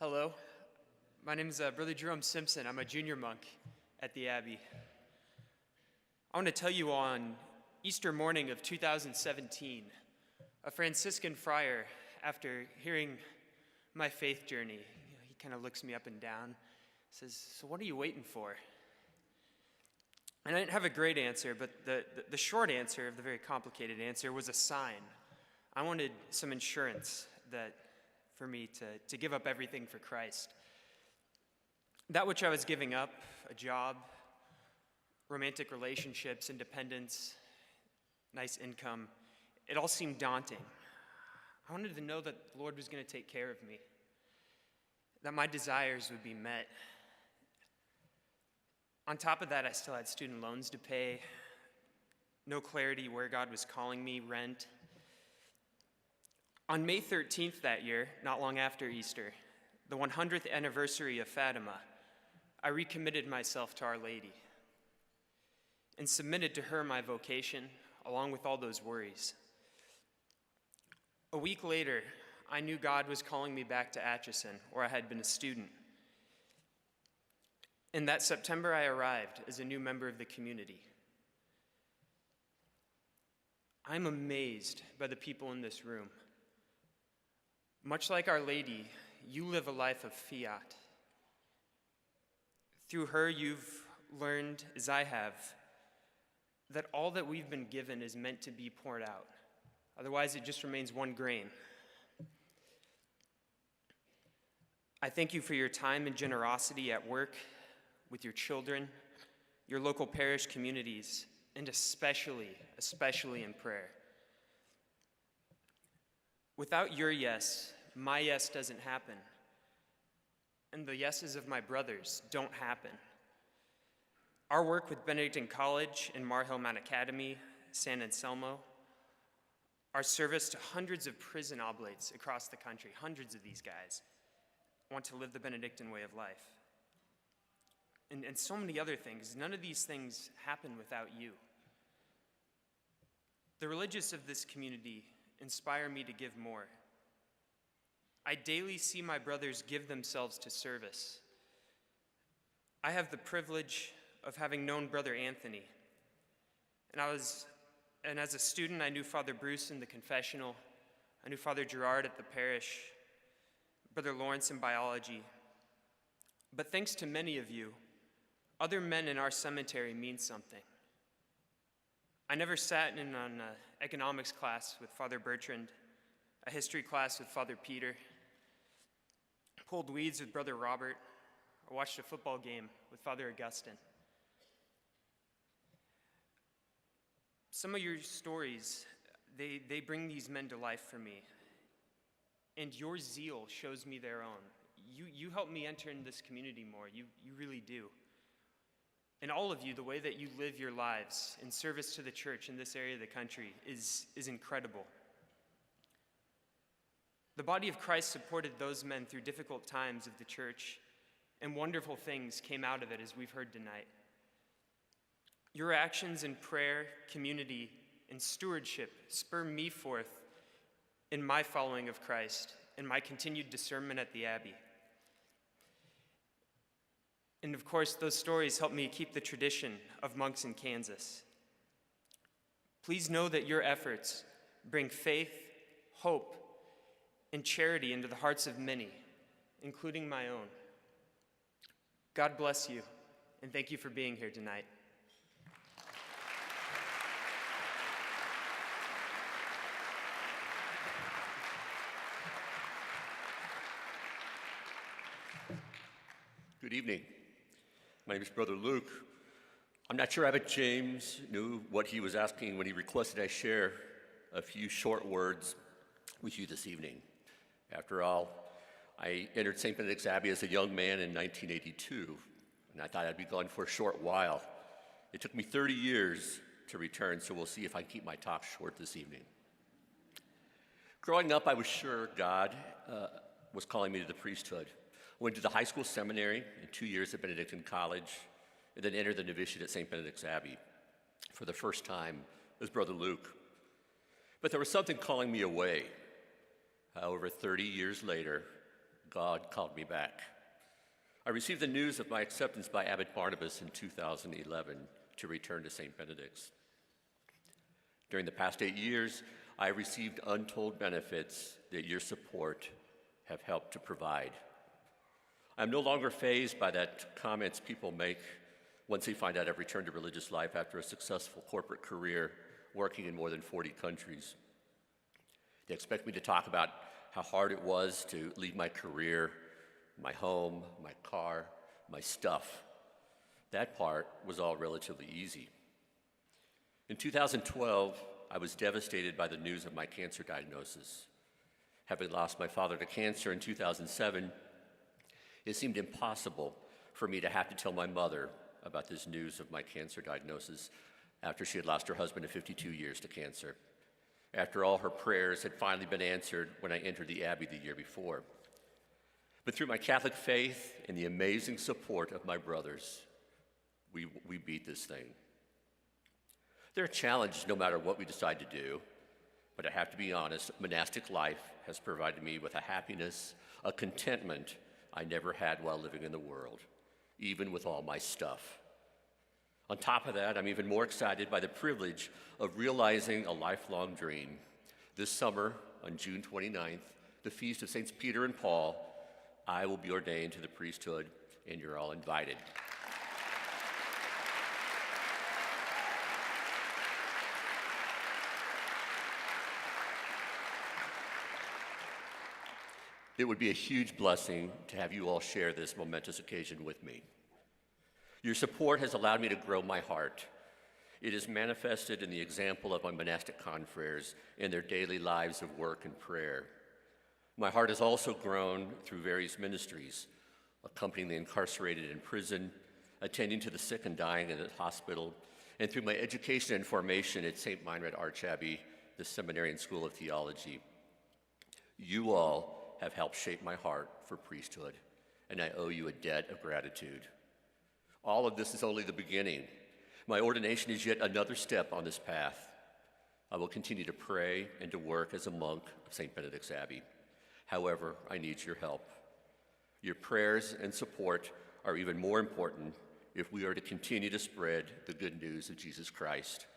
Hello, my name is Brother Jerome Simpson. I'm a junior monk at the Abbey. I want to tell you on Easter morning of 2017, a Franciscan friar, after hearing my faith journey, he kind of looks me up and down, says, "So what are you waiting for?" And I didn't have a great answer, but the short answer of the very complicated answer was a sign. I wanted some insurance for me to give up everything for Christ. That which I was giving up, a job, romantic relationships, independence, nice income, it all seemed daunting. I wanted to know that the Lord was going to take care of me, that my desires would be met. On top of that, I still had student loans to pay, no clarity where God was calling me, rent. On May 13th that year, not long after Easter, the 100th anniversary of Fatima, I recommitted myself to Our Lady and submitted to her my vocation, along with all those worries. A week later, I knew God was calling me back to Atchison, where I had been a student. In that September, I arrived as a new member of the community. I'm amazed by the people in this room. Much like Our Lady, you live a life of fiat. Through her, you've learned, as I have, that all that we've been given is meant to be poured out. Otherwise, it just remains one grain. I thank you for your time and generosity at work, with your children, your local parish communities, and especially in prayer. Without your yes, my yes doesn't happen. And the yeses of my brothers don't happen. Our work with Benedictine College and Marhill Mount Academy, San Anselmo, our service to hundreds of prison oblates across the country, hundreds of these guys want to live the Benedictine way of life. And so many other things. None of these things happen without you. The religious of this community inspire me to give more. I daily see my brothers give themselves to service. I have the privilege of having known Brother Anthony. And as a student, I knew Father Bruce in the confessional. I knew Father Gerard at the parish, Brother Lawrence in biology. But thanks to many of you, other men in our cemetery mean something. I never sat in an economics class with Father Bertrand, a history class with Father Peter, pulled weeds with Brother Robert, or watched a football game with Father Augustine. Some of your stories, they bring these men to life for me, and your zeal shows me their own. You help me enter in this community more, you really do. And all of you, the way that you live your lives in service to the church in this area of the country is incredible. The body of Christ supported those men through difficult times of the church, and wonderful things came out of it, as we've heard tonight. Your actions in prayer, community, and stewardship spur me forth in my following of Christ and my continued discernment at the Abbey. And of course, those stories help me keep the tradition of monks in Kansas. Please know that your efforts bring faith, hope, and charity into the hearts of many, including my own. God bless you, and thank you for being here tonight. Good evening. My name is Brother Luke. I'm not sure Abbot James knew what he was asking when he requested I share a few short words with you this evening. After all, I entered St. Benedict's Abbey as a young man in 1982, and I thought I'd be gone for a short while. It took me 30 years to return, so we'll see if I can keep my talk short this evening. Growing up, I was sure God was calling me to the priesthood. I went to the high school seminary and 2 years at Benedictine College, and then entered the novitiate at St. Benedict's Abbey for the first time as Brother Luke. But there was something calling me away. However, 30 years later, God called me back. I received the news of my acceptance by Abbot Barnabas in 2011 to return to St. Benedict's. During the past 8 years, I received untold benefits that your support have helped to provide. I'm no longer fazed by that comments people make once they find out I've returned to religious life after a successful corporate career working in more than 40 countries. They expect me to talk about how hard it was to leave my career, my home, my car, my stuff. That part was all relatively easy. In 2012, I was devastated by the news of my cancer diagnosis. Having lost my father to cancer in 2007, it seemed impossible for me to have to tell my mother about this news of my cancer diagnosis after she had lost her husband of 52 years to cancer. After all, her prayers had finally been answered when I entered the Abbey the year before. But through my Catholic faith and the amazing support of my brothers, we beat this thing. There are challenges no matter what we decide to do, but I have to be honest, monastic life has provided me with a happiness, a contentment I never had while living in the world, even with all my stuff. On top of that, I'm even more excited by the privilege of realizing a lifelong dream. This summer, on June 29th, the feast of Saints Peter and Paul, I will be ordained to the priesthood, and you're all invited. It would be a huge blessing to have you all share this momentous occasion with me. Your support has allowed me to grow my heart. It is manifested in the example of my monastic confreres in their daily lives of work and prayer. My heart has also grown through various ministries, accompanying the incarcerated in prison, attending to the sick and dying in the hospital, and through my education and formation at St. Meinrad Archabbey, the Seminary and School of Theology. You all have helped shape my heart for priesthood, and I owe you a debt of gratitude. All of this is only the beginning. My ordination is yet another step on this path. I will continue to pray and to work as a monk of St. Benedict's Abbey. However, I need your help. Your prayers and support are even more important if we are to continue to spread the good news of Jesus Christ.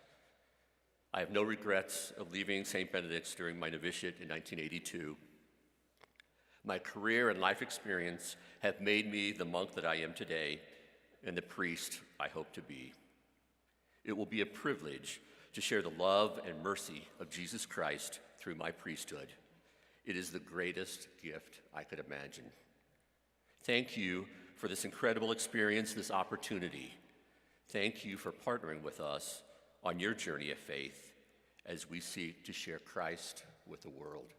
I have no regrets of leaving St. Benedict's during my novitiate in 1982. My career and life experience have made me the monk that I am today and the priest I hope to be. It will be a privilege to share the love and mercy of Jesus Christ through my priesthood. It is the greatest gift I could imagine. Thank you for this incredible experience, this opportunity. Thank you for partnering with us on your journey of faith as we seek to share Christ with the world.